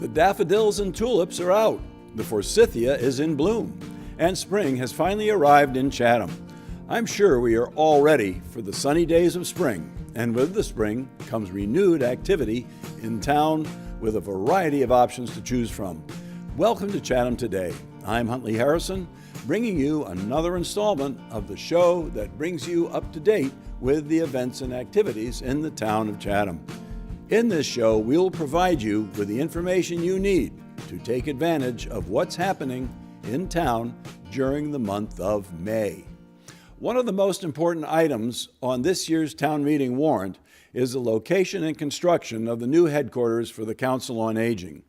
The daffodils and tulips are out, the forsythia is in bloom, and spring has finally arrived in Chatham. I'm sure we are all ready for the sunny days of spring, and with the spring comes renewed activity in town with a variety of options to choose from. Welcome to Chatham Today. I'm Huntley Harrison, bringing you another installment of the show that brings you up to date with the events and activities in the town of Chatham. In this show, we'll provide you with the information you need to take advantage of what's happening in town during the month of May. One of the most important items on this year's town meeting warrant is the location and construction of the new headquarters for the Council on Aging.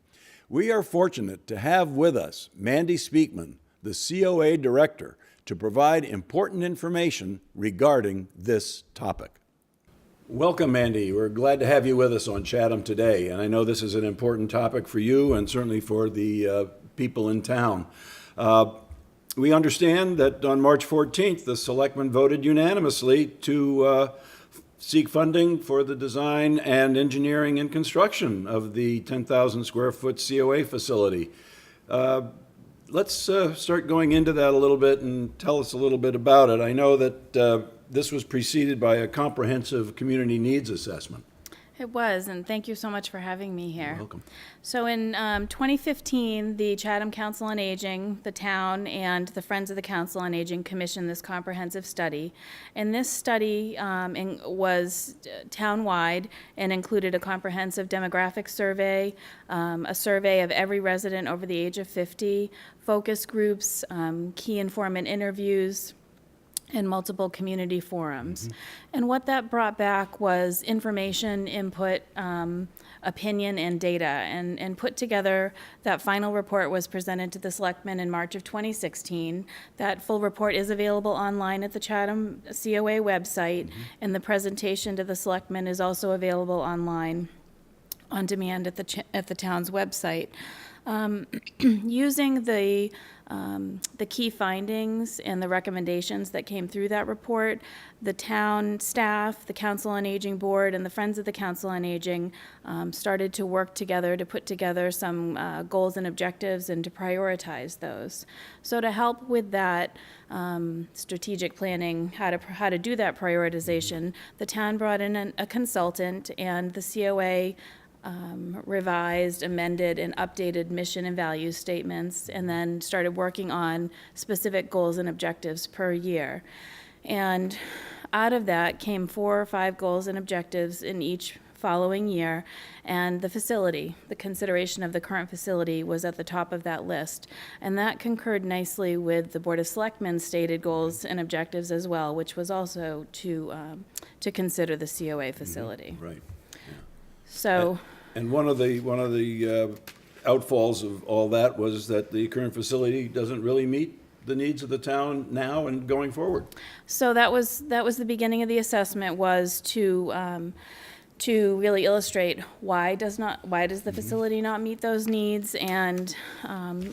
We are fortunate to have with us Mandy Speakman, the COA Director, to provide important information regarding this topic. Welcome, Mandy. We're glad to have you with us on Chatham Today, and I know this is an important topic for you and certainly for the people in town. We understand that on March 14th, the Selectmen voted unanimously to seek funding for the design and engineering and construction of the 10,000 square foot COA facility. Let's start going into that a little bit and tell us a little bit about it. I know that this was preceded by a comprehensive community needs assessment. It was, and thank you so much for having me here. You're welcome. So in 2015, the Chatham Council on Aging, the town, and the Friends of the Council on Aging commissioned this comprehensive study. And this study was town-wide and included a comprehensive demographic survey, a survey of every resident over the age of 50, focus groups, key informant interviews, and multiple community forums. And what that brought back was information, input, opinion, and data. And put together, that final report was presented to the Selectmen in March of 2016. That full report is available online at the Chatham COA website, and the presentation to the Selectmen is also available online on demand at the town's website. Using the key findings and the recommendations that came through that report, the town staff, the Council on Aging Board, and the Friends of the Council on Aging started to work together to put together some goals and objectives and to prioritize those. So to help with that strategic planning, how to do that prioritization, the town brought in a consultant, and the COA revised, amended, and updated mission and values statements, and then started working on specific goals and objectives per year. And out of that came 4 or 5 goals and objectives in each following year, and the consideration of the current facility was at the top of that list. And that concurred nicely with the Board of Selectmen's stated goals and objectives as well, which was also to consider the COA facility. Right. So, and one of the outfalls of all that was that the current facility doesn't really meet the needs of the town now and going forward. So that was the beginning of the assessment, was to really illustrate why does the facility not meet those needs. And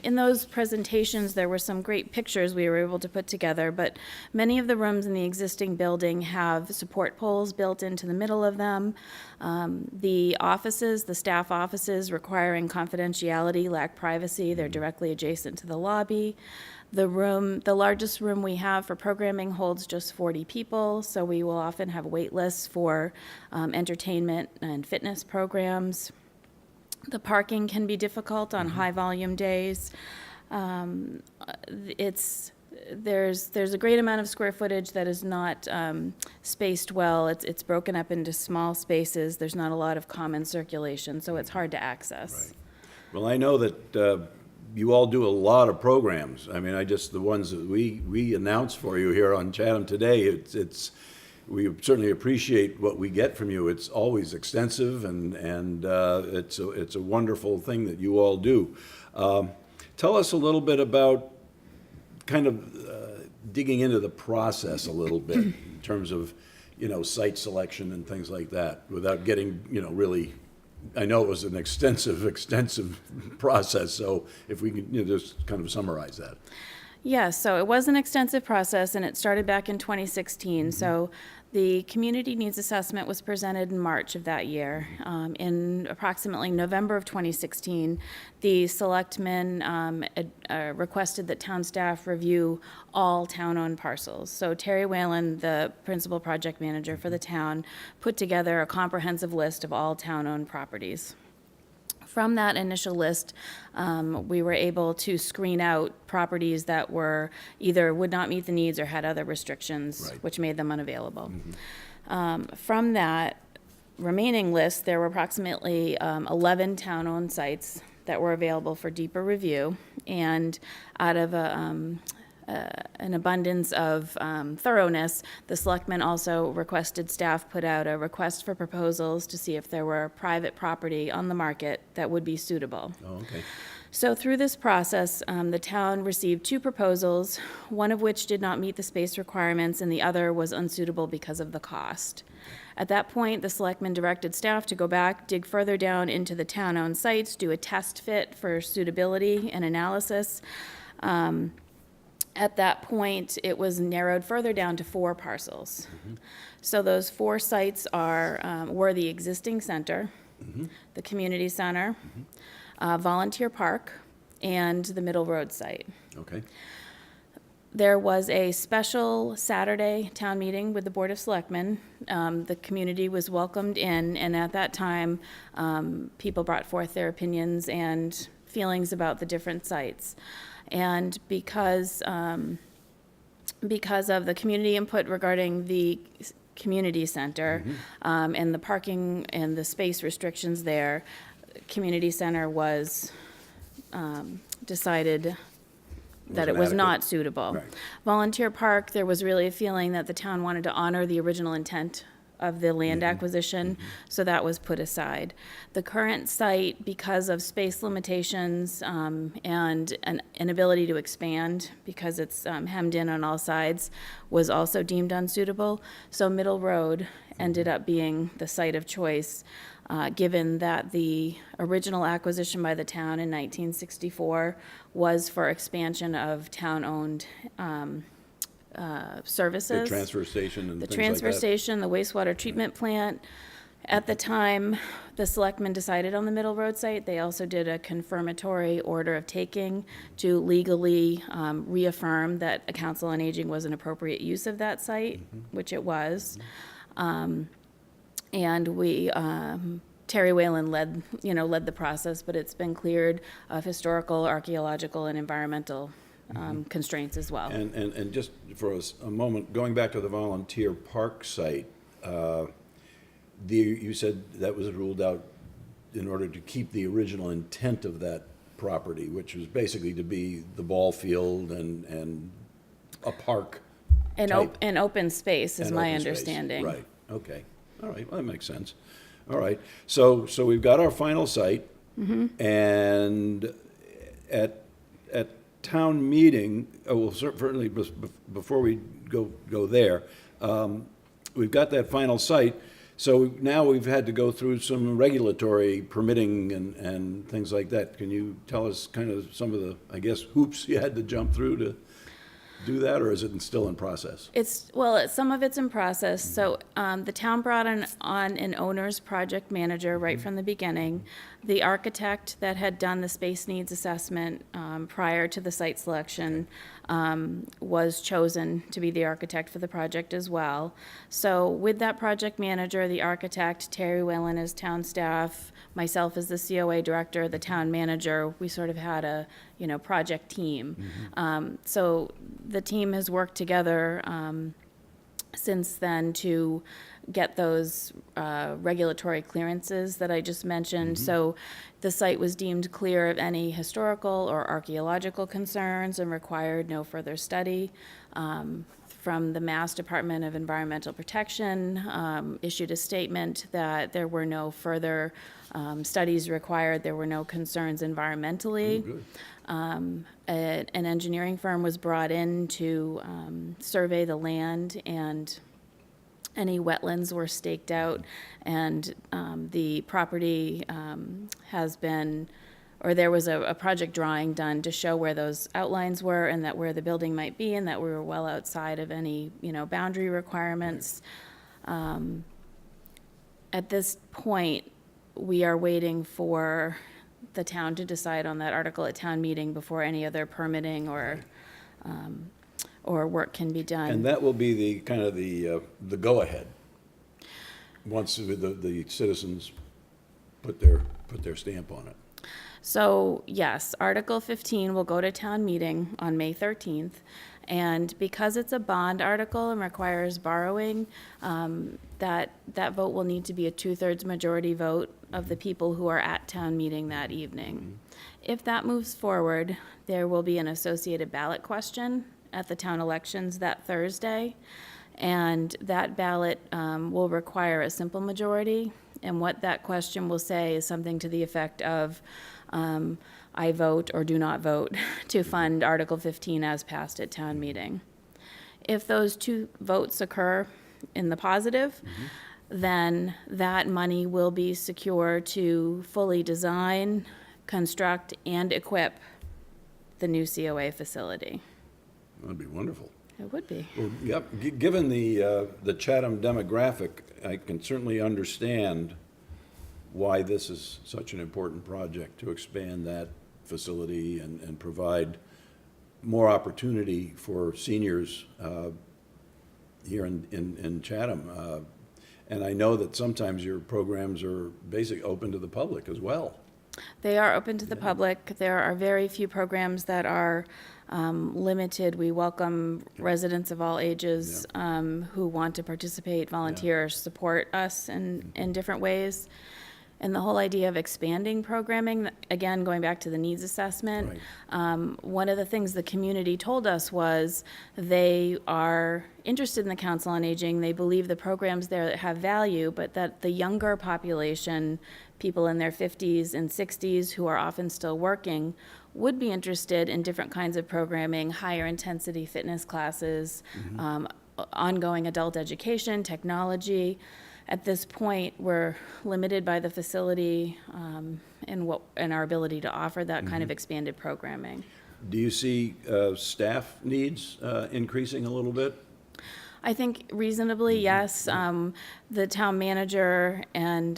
in those presentations, there were some great pictures we were able to put together, but many of the rooms in the existing building have support poles built into the middle of them. The staff offices requiring confidentiality, lack privacy. They're directly adjacent to the lobby. The largest room we have for programming holds just 40 people, so we will often have wait lists for entertainment and fitness programs. The parking can be difficult on high volume days. There's a great amount of square footage that is not spaced well. It's broken up into small spaces. There's not a lot of common circulation, so it's hard to access. Right. Well, I know that you all do a lot of programs. I mean, the ones that we announce for you here on Chatham Today, we certainly appreciate what we get from you. It's always extensive, and it's a wonderful thing that you all do. Tell us a little bit about kind of digging into the process a little bit in terms of, site selection and things like that, without getting, really. I know it was an extensive process, so if we could just kind of summarize that. Yeah, so it was an extensive process, and it started back in 2016. So the community needs assessment was presented in March of that year. In approximately November of 2016, the selectmen requested that town staff review all town-owned parcels. So Terry Whalen, the principal project manager for the town, put together a comprehensive list of all town-owned properties. From that initial list, we were able to screen out properties that were either would not meet the needs or had other restrictions, Right. which made them unavailable. From that remaining list, there were approximately 11 town-owned sites that were available for deeper review, and out of an abundance of thoroughness, the selectmen also requested staff put out a request for proposals to see if there were private property on the market that would be suitable. Oh, okay. So through this process, the town received 2 proposals, one of which did not meet the space requirements and the other was unsuitable because of the cost. At that point, the selectmen directed staff to go back, dig further down into the town-owned sites, do a test fit for suitability and analysis. At that point, it was narrowed further down to 4 parcels. So those 4 sites were the existing center, the community center, Volunteer Park, and the Middle Road site. Okay. There was a special Saturday town meeting with the Board of Selectmen. The community was welcomed in, and at that time, people brought forth their opinions and feelings about the different sites. And because of the community input regarding the community center and the parking and the space restrictions there, community center was decided that it was not suitable. Right. Volunteer Park, there was really a feeling that the town wanted to honor the original intent of the land acquisition, so that was put aside. The current site, because of space limitations and an inability to expand, because it's hemmed in on all sides, was also deemed unsuitable. So Middle Road ended up being the site of choice, given that the original acquisition by the town in 1964 was for expansion of town-owned services. The transfer station and The things like transfer that. station, the wastewater treatment plant. At the time, the selectmen decided on the Middle Road site. They also did a confirmatory order of taking to legally reaffirm that a council on aging was an appropriate use of that site, which it was. And we, Terry Whalen led the process, but it's been cleared of historical, archaeological, and environmental constraints as well. And just for a moment, going back to the Volunteer Park site, you said that was ruled out in order to keep the original intent of that property, which was basically to be the ball field and a park type. An open space is An my open space. understanding. Right, okay. All right, well, that makes sense. All right, so we've got our final site, and at town meeting, well, certainly before we go there, we've got that final site, so now we've had to go through some regulatory permitting and things like that. Can you tell us kind of some of the, I guess, hoops you had to jump through to do that, or is it still in process? Some of it's in process. So the town brought on an owner's project manager right from the beginning. The architect that had done the space needs assessment prior to the site selection was chosen to be the architect for the project as well. So with that project manager, the architect, Terry Whalen as town staff, myself as the COA director, the town manager, we sort of had a project team. So the team has worked together since then to get those regulatory clearances that I just mentioned. So the site was deemed clear of any historical or archaeological concerns and required no further study. From the Mass Department of Environmental Protection, issued a statement that there were no further studies required, there were no concerns environmentally. Good. An engineering firm was brought in to survey the land, and any wetlands were staked out, and the property has been or there was a project drawing done to show where those outlines were and that where the building might be and that we were well outside of any, boundary requirements. At this point, we are waiting for the town to decide on that article at town meeting before any other permitting or work can be done. And that will be the kind of the go-ahead, once the citizens put their stamp on it. So, yes, Article 15 will go to town meeting on May 13th. And because it's a bond article and requires borrowing, that vote will need to be a 2/3 majority vote of the people who are at town meeting that evening. If that moves forward, there will be an associated ballot question at the town elections that Thursday. And that ballot will require a simple majority. And what that question will say is something to the effect of, I vote or do not vote to fund Article 15 as passed at town meeting. If those two votes occur in the positive, then that money will be secure to fully design, construct, and equip the new COA facility. That'd be wonderful. It would be. Well, yep, given the Chatham demographic, I can certainly understand why this is such an important project, to expand that facility and provide more opportunity for seniors here in Chatham. And I know that sometimes your programs are basically open to the public as well. They are open to the public. There are very few programs that are limited. We welcome residents of all ages who want to participate, volunteer, support us in different ways. And the whole idea of expanding programming, again, going back to the needs assessment, one of the things the community told us was they are interested in the Council on Aging. They believe the programs there have value, but that the younger population, people in their 50s and 60s who are often still working, would be interested in different kinds of programming, higher intensity fitness classes, ongoing adult education, technology. At this point, we're limited by the facility and our ability to offer that kind of expanded programming. Do you see staff needs increasing a little bit? I think reasonably, yes. The town manager and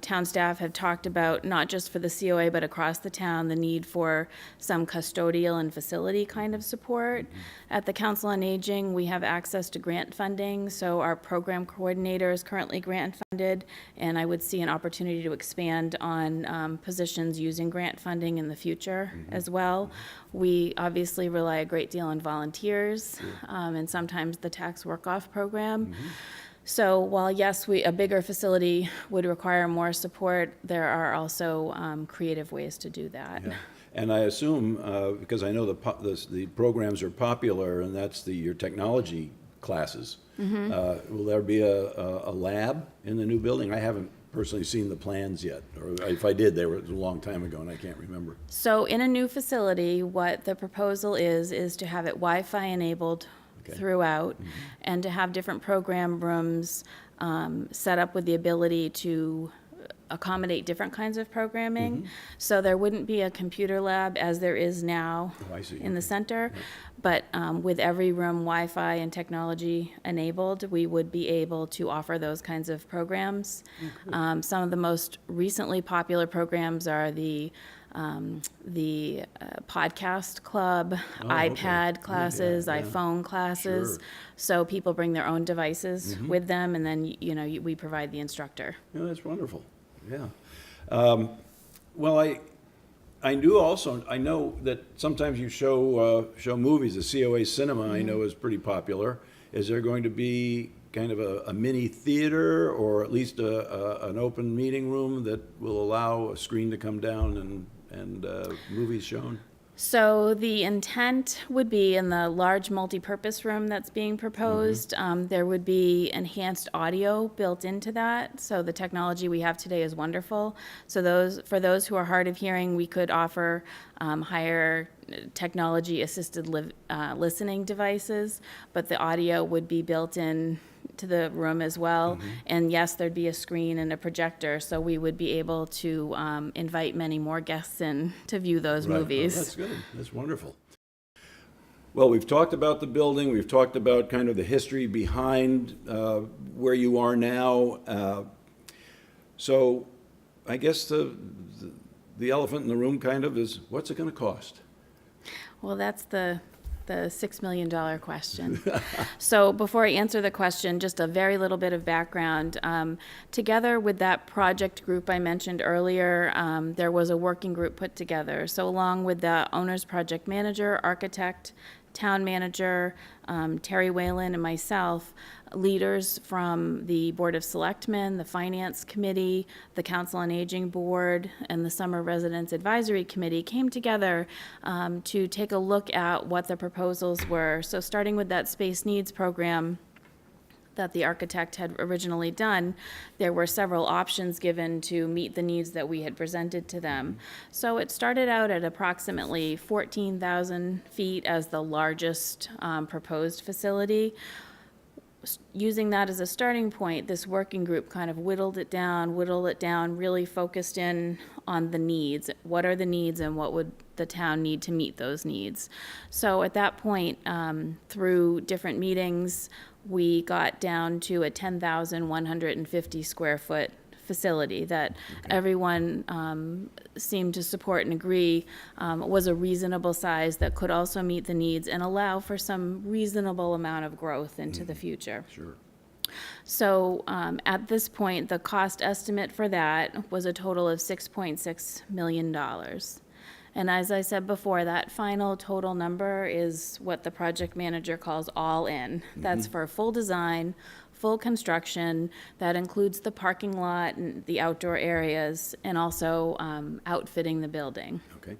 town staff have talked about, not just for the COA, but across the town, the need for some custodial and facility kind of support. At the Council on Aging, we have access to grant funding, so our program coordinator is currently grant funded, and I would see an opportunity to expand on positions using grant funding in the future as well. We obviously rely a great deal on volunteers, and sometimes the tax work-off program. So while, yes, a bigger facility would require more support, there are also creative ways to do that. Yeah. And I assume, because I know the programs are popular, and that's your technology classes, will there be a lab in the new building? I haven't personally seen the plans yet, or if I did, it was a long time ago and I can't remember. So in a new facility, what the proposal is to have it Wi-Fi enabled throughout, and to have different program rooms set up with the ability to accommodate different kinds of programming. So there wouldn't be a computer lab as there is now in the center, but with every room Wi-Fi and technology enabled, we would be able to offer those kinds of programs. Some of the most recently popular programs are the podcast club, iPad classes, iPhone classes. So people bring their own devices with them, and then we provide the instructor. Yeah, that's wonderful. Yeah. Well, I know that sometimes you show movies. The COA Cinema, I know, is pretty popular. Is there going to be kind of a mini theater, or at least an open meeting room that will allow a screen to come down and movies shown? So the intent would be in the large multi-purpose room that's being proposed. There would be enhanced audio built into that. So the technology we have today is wonderful. So for those who are hard of hearing, we could offer higher technology-assisted listening devices, but the audio would be built in to the room as well. And yes, there'd be a screen and a projector, so we would be able to invite many more guests in to view those Right. movies. Oh, that's good. That's wonderful. Well, we've talked about the building. We've talked about kind of the history behind where you are now. So I guess the elephant in the room kind of is, what's it going to cost? Well, that's the $6 million question. So before I answer the question, just a very little bit of background. Together with that project group I mentioned earlier, there was a working group put together. So along with the owner's project manager, architect, town manager, Terry Whalen, and myself, leaders from the Board of Selectmen, the Finance Committee, the Council on Aging Board, and the Summer Residence Advisory Committee came together to take a look at what the proposals were. So starting with that space needs program that the architect had originally done, there were several options given to meet the needs that we had presented to them. So it started out at approximately 14,000 feet as the largest proposed facility. Using that as a starting point, this working group kind of whittled it down, really focused in on the needs. What are the needs and what would the town need to meet those needs? So at that point, through different meetings, we got down to a 10,150 square foot facility that everyone seemed to support and agree was a reasonable size that could also meet the needs and allow for some reasonable amount of growth into the future. Sure. So at this point, the cost estimate for that was a total of $6.6 million. And as I said before, that final total number is what the project manager calls all in. That's for full design, full construction. That includes the parking lot and the outdoor areas, and also outfitting the building. Okay.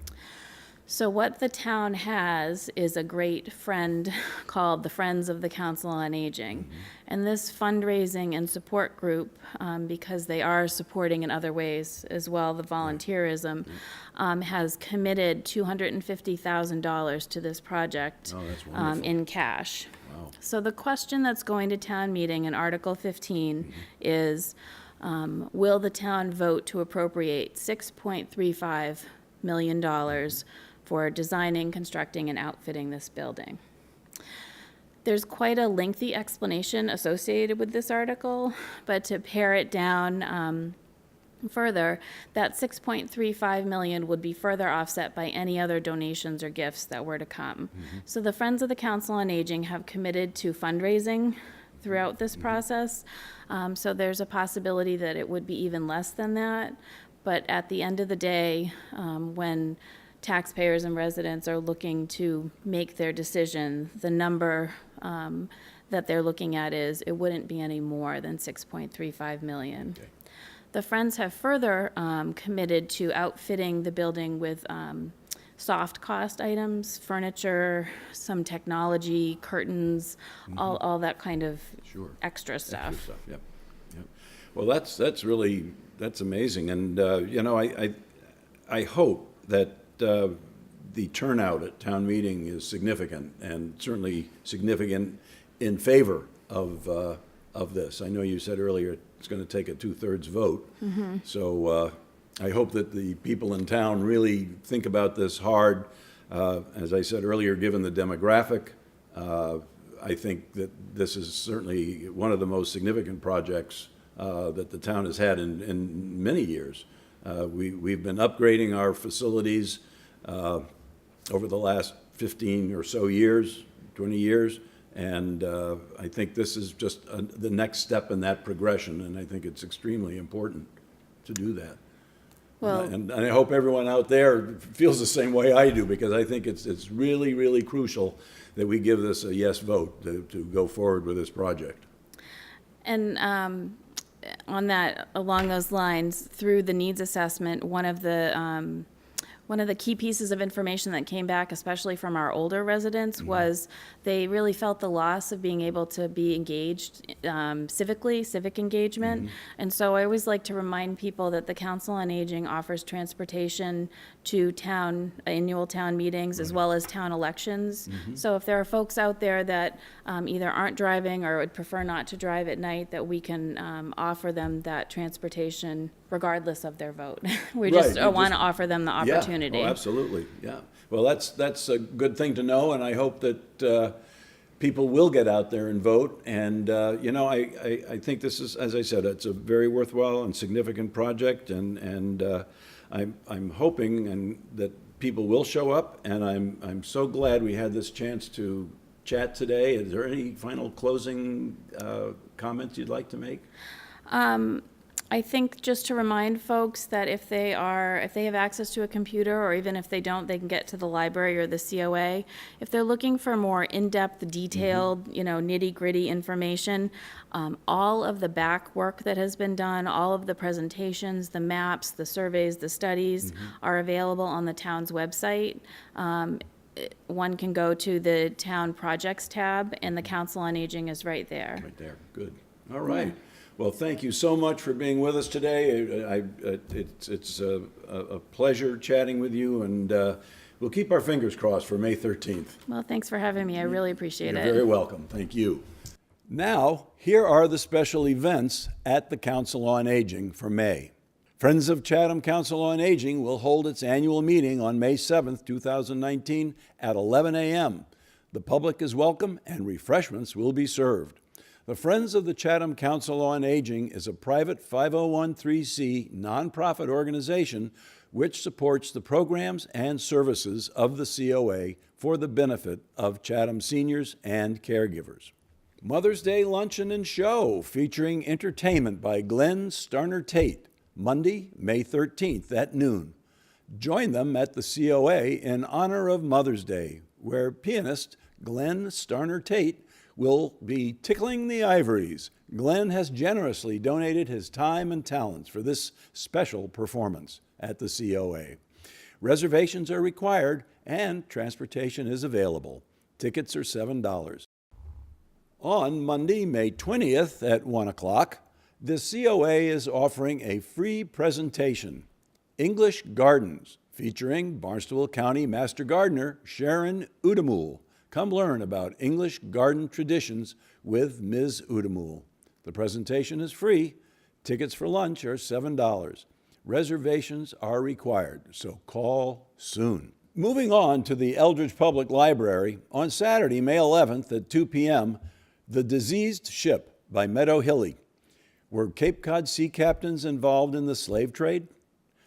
So what the town has is a great friend called the Friends of the Council on Aging. And this fundraising and support group, because they are supporting in other ways as well, the volunteerism, has committed $250,000 to this project Oh, that's wonderful. in cash. Wow. So the question that's going to town meeting in Article 15 is, will the town vote to appropriate $6.35 million for designing, constructing, and outfitting this building? There's quite a lengthy explanation associated with this article, but to pare it down further, that $6.35 million would be further offset by any other donations or gifts that were to come. So the Friends of the Council on Aging have committed to fundraising throughout this process. So there's a possibility that it would be even less than that. But at the end of the day, when taxpayers and residents are looking to make their decision, the number that they're looking at is it wouldn't be any more than $6.35 million. Okay. The Friends have further committed to outfitting the building with soft cost items, furniture, some technology, curtains, all that kind of Sure. extra stuff. Extra stuff, yep. Yep. Well, that's amazing. And, I hope that the turnout at town meeting is significant, and certainly significant in favor of this. I know you said earlier it's going to take a 2/3 vote. So I hope that the people in town really think about this hard. As I said earlier, given the demographic, I think that this is certainly one of the most significant projects that the town has had in many years. We've been upgrading our facilities over the last 15 or so years, 20 years, and I think this is just the next step in that progression, and I think it's extremely important to do that. Well, And I hope everyone out there feels the same way I do, because I think it's really, really crucial that we give this a yes vote to go forward with this project. and on that, along those lines, through the needs assessment, one of the One of the key pieces of information that came back, especially from our older residents, was they really felt the loss of being able to be engaged civically, civic engagement. And so I always like to remind people that the Council on Aging offers transportation to annual town meetings as well as town elections. So if there are folks out there that either aren't driving or would prefer not to drive at night, that we can offer them that transportation regardless of their vote. We just want to offer them the opportunity. Oh, absolutely, yeah. Well, that's a good thing to know, and I hope that people will get out there and vote. And, I think this is, as I said, it's a very worthwhile and significant project, and I'm hoping that people will show up, and I'm so glad we had this chance to chat today. Is there any final closing comments you'd like to make? I think just to remind folks that if they have access to a computer, or even if they don't, they can get to the library or the COA. If they're looking for more in-depth, detailed, nitty-gritty information, all of the back work that has been done, all of the presentations, the maps, the surveys, the studies are available on the town's website. One can go to the town projects tab, and the Council on Aging is right there. Right there, good. All right. Yeah. Well, thank you so much for being with us today. It's a pleasure chatting with you, and we'll keep our fingers crossed for May 13th. Well, thanks for having me. I really appreciate it. You're very welcome. Thank you. Now, here are the special events at the Council on Aging for May. Friends of Chatham Council on Aging will hold its annual meeting on May 7th, 2019 at 11 a.m. The public is welcome and refreshments will be served. The Friends of the Chatham Council on Aging is a private 501(c) nonprofit organization which supports the programs and services of the COA for the benefit of Chatham seniors and caregivers. Mother's Day Luncheon and Show featuring entertainment by Glenn Starner Tate, Monday, May 13th at noon. Join them at the COA in honor of Mother's Day, where pianist Glenn Starner Tate will be tickling the ivories. Glenn has generously donated his time and talents for this special performance at the COA. Reservations are required and transportation is available. Tickets are $7. On Monday, May 20th at 1 o'clock, the COA is offering a free presentation, English Gardens, featuring Barnstable County Master Gardener Sharon Udamul. Come learn about English garden traditions with Ms. Udamul. The presentation is free. Tickets for lunch are $7. Reservations are required, so call soon. Moving on to the Eldridge Public Library, on Saturday, May 11th at 2 p.m., The Diseased Ship by Meadow Hilly. Were Cape Cod sea captains involved in the slave trade?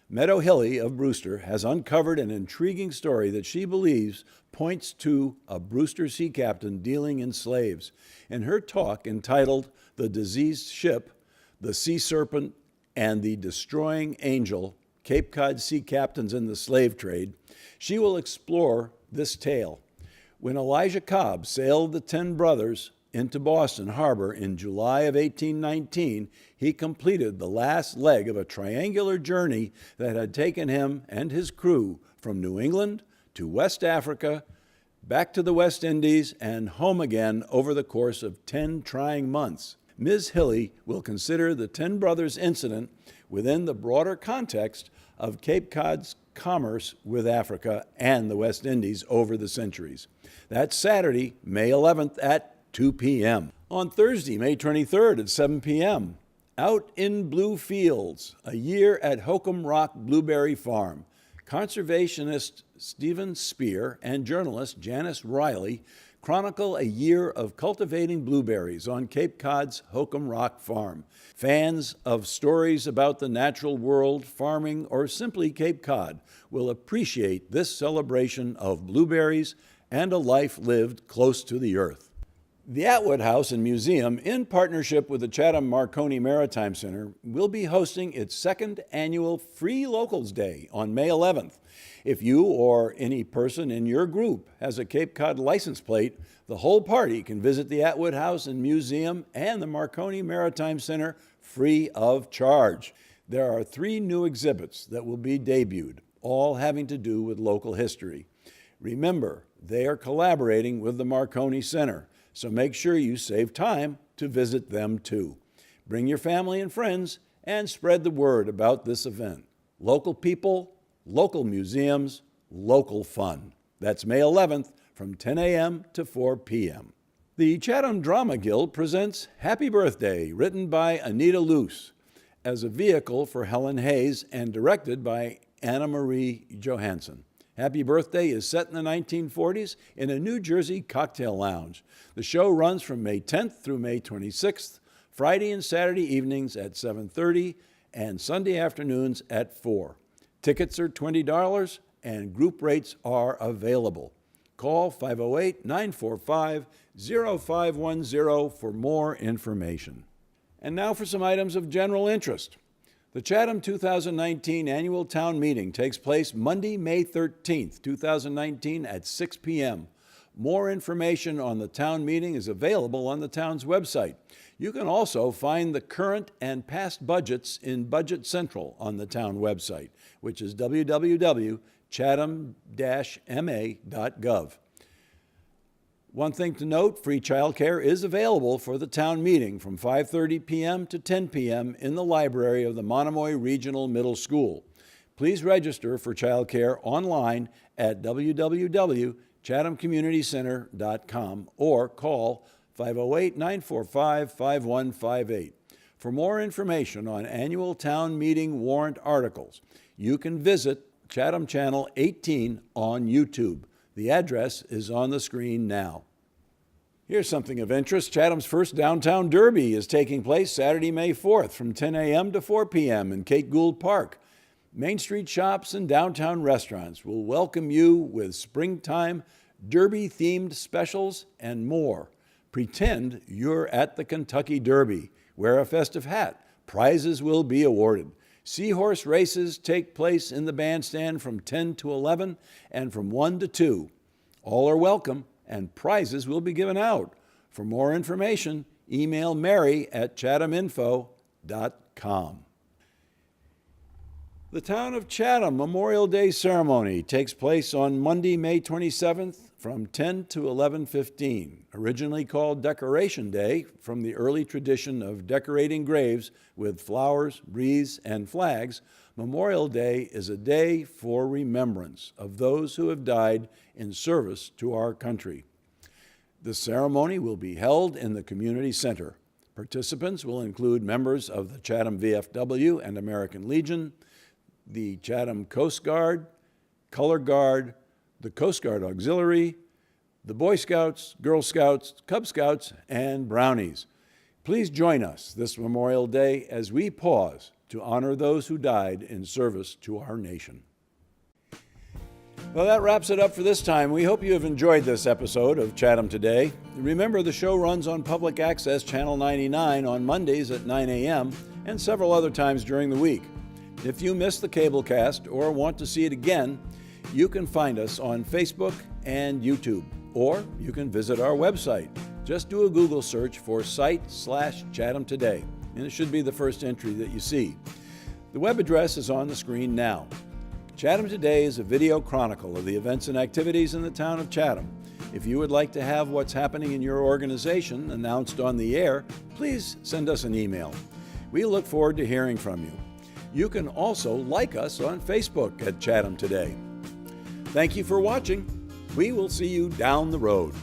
Meadow Hilly of Brewster has uncovered an intriguing story that she believes points to a Brewster sea captain dealing in slaves. In her talk entitled The Diseased Ship, the Sea Serpent, and the Destroying Angel, Cape Cod Sea Captains in the Slave Trade, she will explore this tale. When Elijah Cobb sailed the 10 brothers into Boston Harbor in July of 1819, he completed the last leg of a triangular journey that had taken him and his crew from New England to West Africa, back to the West Indies, and home again over the course of 10 trying months. Ms. Hilly will consider the 10 Brothers incident within the broader context of Cape Cod's commerce with Africa and the West Indies over the centuries. That's Saturday, May 11th at 2 p.m. On Thursday, May 23rd at 7 p.m., Out in Blue Fields, a year at Hokum Rock Blueberry Farm. Conservationist Stephen Spear and journalist Janice Riley chronicle a year of cultivating blueberries on Cape Cod's Hokum Rock Farm. Fans of stories about the natural world, farming, or simply Cape Cod will appreciate this celebration of blueberries and a life lived close to the earth. The Atwood House and Museum, in partnership with the Chatham Marconi Maritime Center, will be hosting its second annual Free Locals Day on May 11th. If you or any person in your group has a Cape Cod license plate, the whole party can visit the Atwood House and Museum and the Marconi Maritime Center free of charge. There are 3 new exhibits that will be debuted, all having to do with local history. Remember, they are collaborating with the Marconi Center, so make sure you save time to visit them too. Bring your family and friends and spread the word about this event. Local people, local museums, local fun. That's May 11th from 10 a.m. to 4 p.m. The Chatham Drama Guild presents Happy Birthday, written by Anita Luce, as a vehicle for Helen Hayes and directed by Anna Marie Johansson. Happy Birthday is set in the 1940s in a New Jersey cocktail lounge. The show runs from May 10th through May 26th, Friday and Saturday evenings at 7:30 and Sunday afternoons at 4. Tickets are $20 and group rates are available. Call 508-945-0510 for more information. And now for some items of general interest. The Chatham 2019 Annual Town Meeting takes place Monday, May 13th, 2019 at 6 p.m. More information on the town meeting is available on the town's website. You can also find the current and past budgets in Budget Central on the town website, which is www.chatham-ma.gov. One thing to note, free childcare is available for the town meeting from 5:30 p.m. to 10 p.m. in the library of the Monomoy Regional Middle School. Please register for childcare online at www.chathamcommunitycenter.com or call 508-945-5158. For more information on annual town meeting warrant articles, you can visit Chatham Channel 18 on YouTube. The address is on the screen now. Here's something of interest. Chatham's first downtown derby is taking place Saturday, May 4th from 10 a.m. to 4 p.m. in Kate Gould Park. Main Street shops and downtown restaurants will welcome you with springtime derby-themed specials and more. Pretend you're at the Kentucky Derby. Wear a festive hat. Prizes will be awarded. Seahorse races take place in the bandstand from 10 to 11 and from 1 to 2. All are welcome and prizes will be given out. For more information, email mary@chathaminfo.com. The Town of Chatham Memorial Day ceremony takes place on Monday, May 27th from 10 to 11:15. Originally called Decoration Day, from the early tradition of decorating graves with flowers, wreaths, and flags, Memorial Day is a day for remembrance of those who have died in service to our country. The ceremony will be held in the community center. Participants will include members of the Chatham VFW and American Legion, the Chatham Coast Guard, Color Guard, the Coast Guard Auxiliary, the Boy Scouts, Girl Scouts, Cub Scouts, and Brownies. Please join us this Memorial Day as we pause to honor those who died in service to our nation. Well, that wraps it up for this time. We hope you have enjoyed this episode of Chatham Today. Remember, the show runs on Public Access Channel 99 on Mondays at 9 a.m. and several other times during the week. If you missed the cablecast or want to see it again, you can find us on Facebook and YouTube, or you can visit our website. Just do a Google search for site/Chatham Today, and it should be the first entry that you see. The web address is on the screen now. Chatham Today is a video chronicle of the events and activities in the town of Chatham. If you would like to have what's happening in your organization announced on the air, please send us an email. We look forward to hearing from you. You can also like us on Facebook at Chatham Today. Thank you for watching. We will see you down the road.